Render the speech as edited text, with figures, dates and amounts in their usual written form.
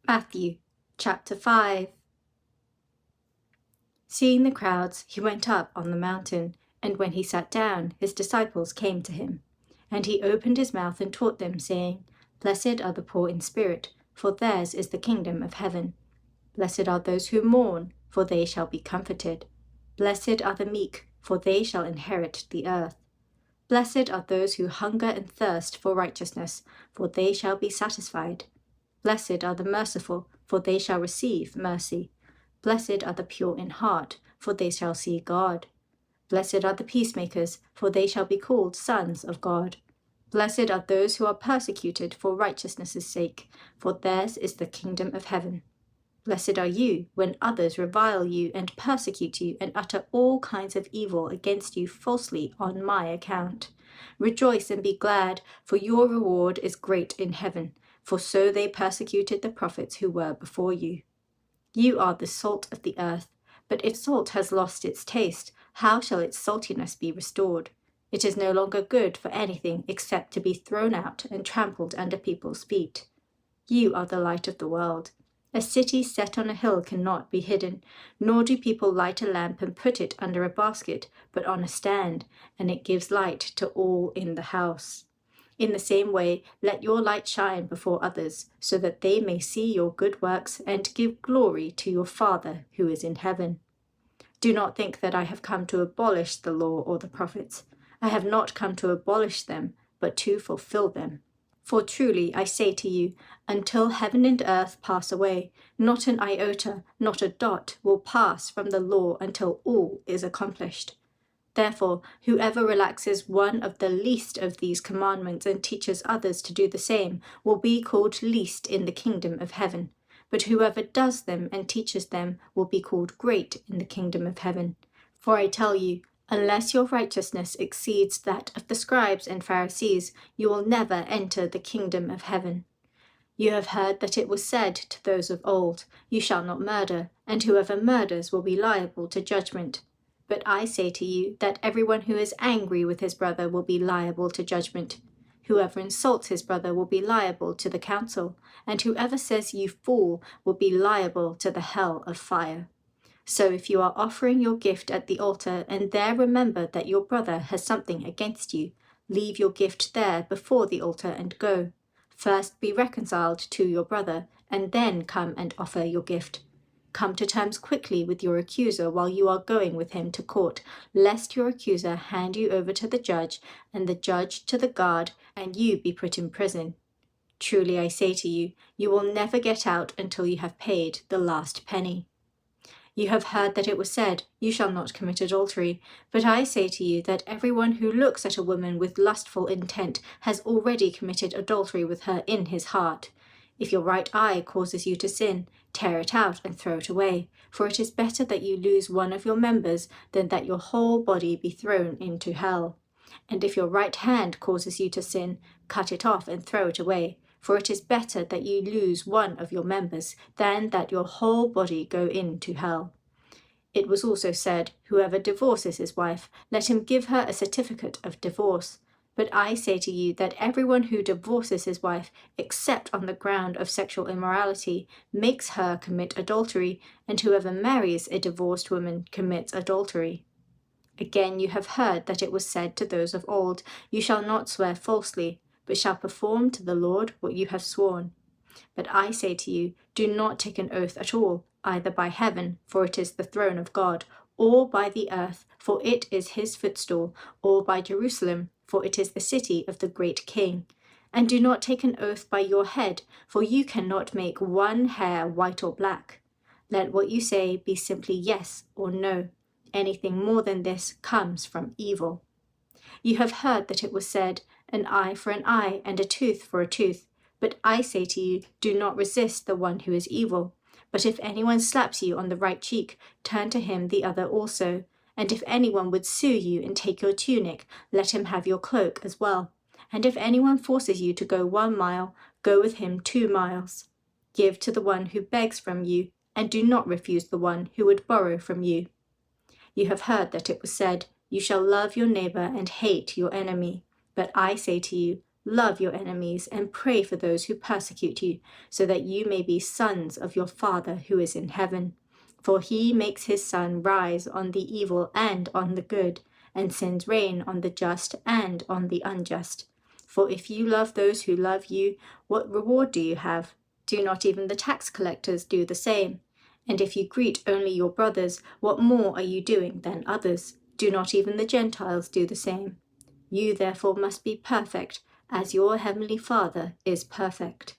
Matthew chapter 5. Seeing the crowds, he went up on the mountain, and when he sat down, his disciples came to him. And he opened his mouth and taught them, saying, Blessed are the poor in spirit, for theirs is the kingdom of heaven. Blessed are those who mourn, for they shall be comforted. Blessed are the meek, for they shall inherit the earth. Blessed are those who hunger and thirst for righteousness, for they shall be satisfied. Blessed are the merciful, for they shall receive mercy. Blessed are the pure in heart, for they shall see God. Blessed are the peacemakers, for they shall be called sons of God. Blessed are those who are persecuted for righteousness' sake, for theirs is the kingdom of heaven. Blessed are you when others revile you and persecute you and utter all kinds of evil against you falsely on my account. Rejoice and be glad, for your reward is great in heaven, for so they persecuted the prophets who were before you. You are the salt of the earth, but if salt has lost its taste, how shall its saltiness be restored? It is no longer good for anything except to be thrown out and trampled under people's feet. You are the light of the world. A city set on a hill cannot be hidden, nor do people light a lamp and put it under a basket, but on a stand, and it gives light to all in the house. In the same way, let your light shine before others, so that they may see your good works and give glory to your Father who is in heaven. Do not think that I have come to abolish the law or the prophets. I have not come to abolish them, but to fulfill them. For truly I say to you, until heaven and earth pass away, not an iota, not a dot will pass from the law until all is accomplished. Therefore, whoever relaxes one of the least of these commandments and teaches others to do the same will be called least in the kingdom of heaven. But whoever does them and teaches them will be called great in the kingdom of heaven. For I tell you, unless your righteousness exceeds that of the scribes and Pharisees, you will never enter the kingdom of heaven. You have heard that it was said to those of old, You shall not murder, and whoever murders will be liable to judgment. But I say to you that everyone who is angry with his brother will be liable to judgment. Whoever insults his brother will be liable to the council, and whoever says you fool will be liable to the hell of fire. So if you are offering your gift at the altar and there remember that your brother has something against you, leave your gift there before the altar and go. First be reconciled to your brother, and then come and offer your gift. Come to terms quickly with your accuser while you are going with him to court, lest your accuser hand you over to the judge, and the judge to the guard, and you be put in prison. Truly I say to you, you will never get out until you have paid the last penny. You have heard that it was said, You shall not commit adultery. But I say to you that everyone who looks at a woman with lustful intent has already committed adultery with her in his heart. If your right eye causes you to sin, tear it out and throw it away, for it is better that you lose one of your members than that your whole body be thrown into hell. And if your right hand causes you to sin, cut it off and throw it away, for it is better that you lose one of your members than that your whole body go into hell. It was also said, Whoever divorces his wife, let him give her a certificate of divorce. But I say to you that everyone who divorces his wife, except on the ground of sexual immorality, makes her commit adultery, and whoever marries a divorced woman commits adultery. Again you have heard that it was said to those of old, You shall not swear falsely, but shall perform to the Lord what you have sworn. But I say to you, do not take an oath at all, either by heaven, for it is the throne of God, or by the earth, for it is his footstool, or by Jerusalem, for it is the city of the great King. And do not take an oath by your head, for you cannot make one hair white or black. Let what you say be simply yes or no. Anything more than this comes from evil. You have heard that it was said, An eye for an eye and a tooth for a tooth. But I say to you, do not resist the one who is evil. But if anyone slaps you on the right cheek, turn to him the other also. And if anyone would sue you and take your tunic, let him have your cloak as well. And if anyone forces you to go 1 mile, go with him 2 miles. Give to the one who begs from you, and do not refuse the one who would borrow from you. You have heard that it was said, You shall love your neighbor and hate your enemy. But I say to you, Love your enemies and pray for those who persecute you, so that you may be sons of your Father who is in heaven. For he makes his sun rise on the evil and on the good, and sends rain on the just and on the unjust. For if you love those who love you, what reward do you have? Do not even the tax collectors do the same? And if you greet only your brothers, what more are you doing than others? Do not even the Gentiles do the same? You therefore must be perfect, as your heavenly Father is perfect.